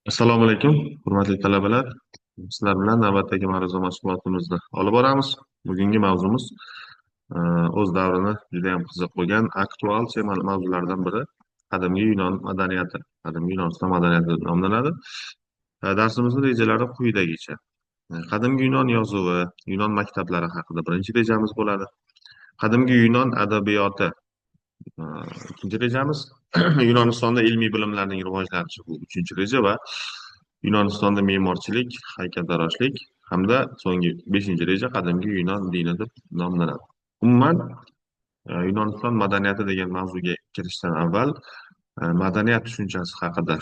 Assalomu alaykum, hurmatli talabalar. Sizlar bilan navbatdagi ma'ruza mashg'ulotimizni olib boramiz. Bugungi mavzumiz o'z davrini juda ham qiziq bo'lgan aktual mavzulardan biri qadimgi Yunon madaniyati. Qadimgi Yunoniston madaniyati deb nomlanadi. Darsimizni rejalari quyidagicha. Qadimgi Yunon yozuvi, Yunon maktablari haqida birinchi rejamiz bo'ladi. Qadimgi Yunon adabiyoti, e, ikkinchi rejamiz. Yunonistonda ilmiy bilimlarning rivojlanishi bu uchinchi reja va Yunonistonda me'morchilik, haykaltaroshlik hamda so'nggi beshinchi reja qadimgi Yunon dini deb nomlanadi. Umuman, Yunoniston madaniyati degan mavzuga kirishdan avval madaniyat tushunchasi haqida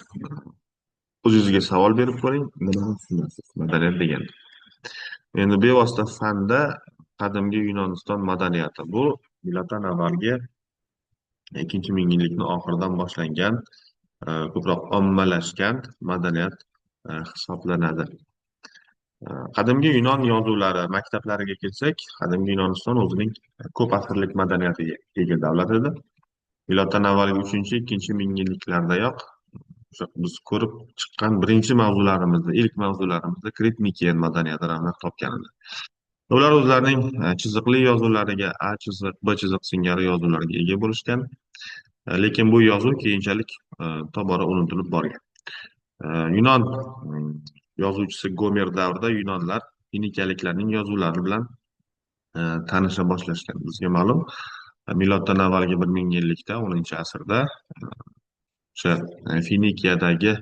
o'zingizga savol berib ko'ring. Nimani tushunasiz madaniyat deganda? Endi bevosita fanda qadimgi Yunoniston madaniyati bu miloddan avvalgi ikkinchi mingyillikni oxiridan boshlangan ko'proq ommalashgan madaniyat hisoblanadi. Qadimgi Yunon yozuvlari maktablariga kelsak, qadimgi Yunoniston o'zining ko'p asrlik madaniyatiga ega davlat edi. Miloddan avvalgi 3-2 mingyilliklardayoq biz ko'rib chiqqan ilk mavzularimizda Krit Miken madaniyati ravnaq topgan edi. Ular o'zlarining chiziqli yozuvlariga A chiziq, B chiziq singari yozuvlarga ega bo'lishgan. Lekin bu yozuv keyinchalik tobora unutilib borgan. Yunon yozuvchisi Gomer davrida Yunonlar finikiyaliklarning yozuvlari bilan tanisha boshlashgan. Bizga ma'lum, miloddan avvalgi 1000 yillikda 10-asrda o'sha Finikiyadagi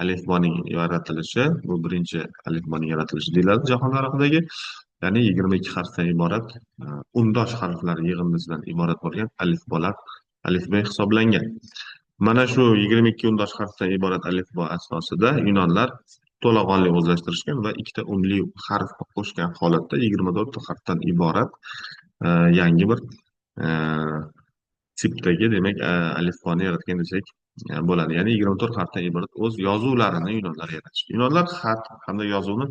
alifboning yaratilishi, bu birinchi alifboning yaratilishi deyiladi jahon tarixidagi, ya'ni 22 harfdan iborat undosh harflar yig'indisidan iborat bo'lgan alifbo hisoblangan. Mana shu 22 undosh harfdan iborat alifbo asosida Yunonlar to'laqonli o'zlashtirishgan va ikkita unli harf qo'shgan holatda 24 harfdan iborat yangi bir tipdagi, demak, alifboni yaratgan desak bo'ladi. Ya'ni 24 harfdan iborat o'z yozuvlarini Yunonlar yaratishgan. Yunonlar xat hamda yozuvni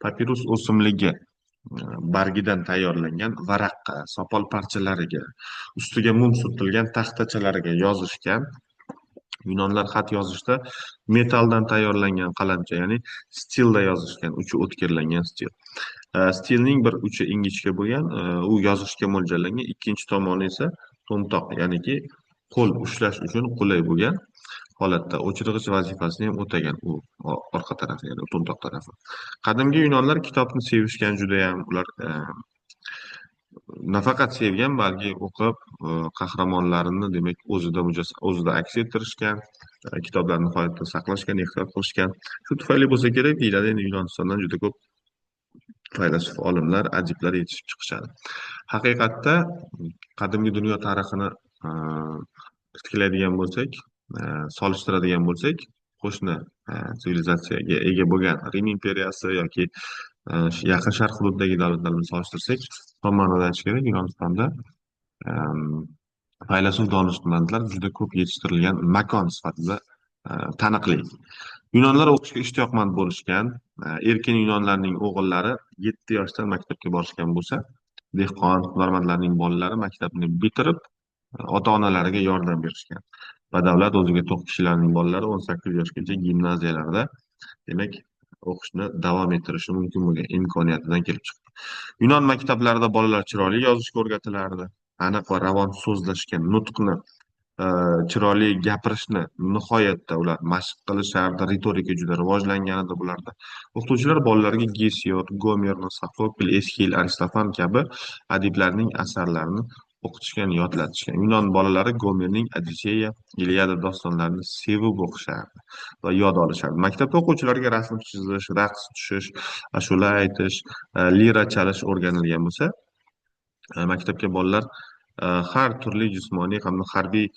papirus o'simligi bargidan tayyorlangan varaqqa, sopol parchalariga, ustiga mum surtilgan taxtachalariga yozishgan. Yunonlar xat yozishda metalldan tayyorlangan qalamcha, ya'ni stilda yozishgan, uchi o'tkirlangan stil. Stilning bir uchi ingichka bo'lgan, u yozishga mo'ljallangan, ikkinchi tomoni esa to'mtoq, ya'niki qo'l ushlash uchun qulay bo'lgan holatda o'chirg'ich vazifasini ham o'tagan u orqa tarafi, ya'ni to'mtoq tarafi. Qadimgi Yunonlar kitobni sevishgan judayam. Ular nafaqat sevgan, balki o'qib qahramonlarini, demak, o'zida aks ettirishgan, kitoblarni nihoyatda saqlashgan, ehtiyot qilishgan. Shu tufayli bo'lsa kerak, deyiladi, endi Yunonistondan juda ko'p faylasuf olimlar, adiblar yetishib chiqishadi. Haqiqatda qadimgi dunyo tarixini titkiladigan bo'lsak, solishtiradigan bo'lsak, qo'shni sivilizatsiyaga ega bo'lgan Rim imperiyasi yoki Yaqin Sharq hududidagi davlatlar bilan solishtirsak, tom ma'noda aytish kerak, Yunonistonda faylasuf donishmandlar juda ko'p yetishtirilgan makon sifatida taniqli. Yunonlar o'qishga ishtiyoqmand bo'lishgan. Erkin Yunonlarning o'g'illari 7 yoshda maktabga borishgan bo'lsa, dehqon, hunarmandlarning bolalari maktabni bitirib ota-onalariga yordam berishgan. Badavlat o'ziga to'q kishilarning bolalari 18 yoshgacha gimnaziyalarda, demak, o'qishni davom ettirishi mumkin bo'lgan imkoniyatidan kelib chiqdi. Yunon maktablarida bolalar chiroyli yozishga o'rgatilardi. Aniq va ravon so'zlashgan, nutqni, chiroyli gapirishni nihoyatda ular mashq qilishardi. Ritorika juda rivojlangan edi bularda. O'qituvchilar bolalarga Gesiod, Gomerni, Sofokl, Eskil, Aristofan kabi adiblarning asarlarini o'qitishgan, yodlatishgan. Yunon bolalari Gomerning Odiseya, Iliada dostonlarini sevib o'qishardi va yod olishardi. Maktabda o'quvchilarga rasm chizish, raqs tushish, ashula aytish, lira chalish o'rganilgan bo'lsa, maktabga bolalar har turli jismoniy hamda harbiy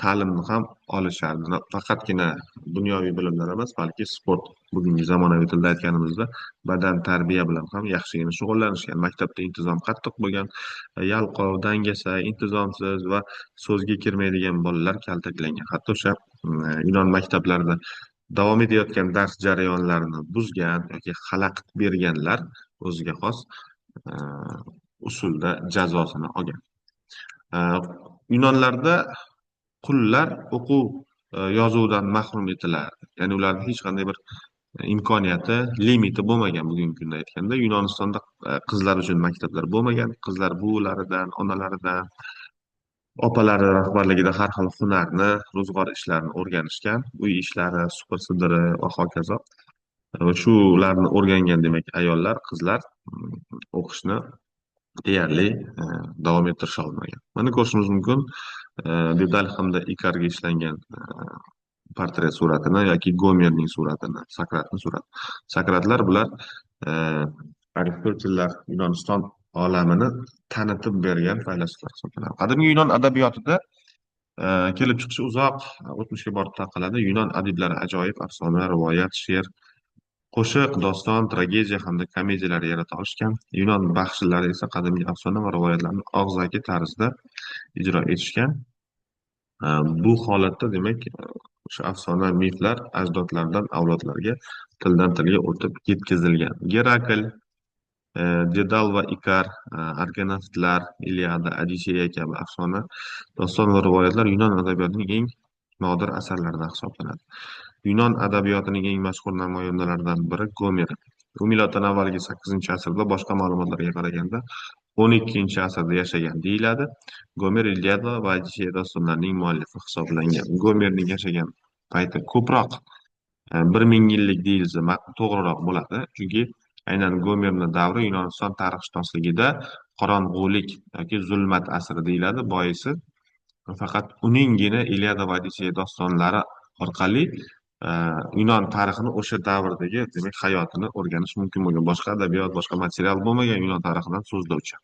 ta'limni ham olishardi. Faqatgina dunyoviy bilimlar emas, balki sport, bugungi zamonaviy tilda aytganimizda badan tarbiya bilan ham yaxshigina shug'ullanishgan. Maktabda intizom qattiq bo'lgan, yalqov, dangasa, intizomsiz va so'zga kirmaydigan bolalar kaltaklangan. Hatto o'sha Yunon maktablarida davom etayotgan dars jarayonlarini buzgan yoki xalaqit berganlar o'ziga xos usulda jazosini olgan. Yunonlarda qullar o'quv yozuvdan mahrum etilardi. Ya'ni ularni hech qanday bir imkoniyati, limiti bo'lmagan bugungi kunda aytganda. Yunonistonda qizlar uchun maktablar bo'lmagan. Qizlar buvilaridan, onalaridan, opalari rahbarligida har xil hunarni, ro'zg'or ishlarini o'rganishgan. Uy ishlari, supir sidiri va hokazo. Va shularni o'rgangan demak ayollar, qizlar o'qishni deyarli davom ettirisha olmagan. Mana ko'rishimiz mumkin Dedal hamda Ikarga ishlangan portret suratini yoki Gomerning suratini, Sokratning surati. Sokratlar bular e, Aristotellar Yunoniston olamini tanitib bergan faylasuflar hisoblanadi. Qadimgi Yunon adabiyotida kelib chiqishi uzoq o'tmishga borib taqaladi. Yunon adiblari ajoyib afsona, rivoyat, she'r, qo'shiq, doston, tragediya hamda komediyalar yarata olishgan. Yunon baxshilari esa qadimgi afsona va rivoyatlarni og'zaki tarzda ijro etishgan. Bu holatda demak o'sha afsona miflar ajdodlardan avlodlarga, tildan tilga o'tib yetkazilgan. Gerakl, Dedal va Ikar, Argonautlar, Iliada, Odisseya kabi afsona doston va rivoyatlar Yunon adabiyotining eng nodir asarlaridan hisoblanadi. Yunon adabiyotining eng mashhur namoyandalaridan biri Gomer. U miloddan avvalgi 8-asrda, boshqa ma'lumotlarga qaraganda 12-asrda yashagan deyiladi. Gomer Iliada va Odisseya dostonlarining muallifi hisoblangan. Gomerning yashagan payti ko'proq 1000 yillik deyilsa to'g'riroq bo'ladi. Chunki aynan Gomerning davri Yunoniston tarixshunosligida qorong'ulik yoki zulmat asri deyiladi. Boisi faqat uninggina Iliada va Odisseya dostonlari orqali Yunon tarixini o'sha davrdagi demak hayotini o'rganish mumkin bo'lgan. Boshqa adabiyot, boshqa material bo'lmagan Yunon tarixidan so'zlovchi.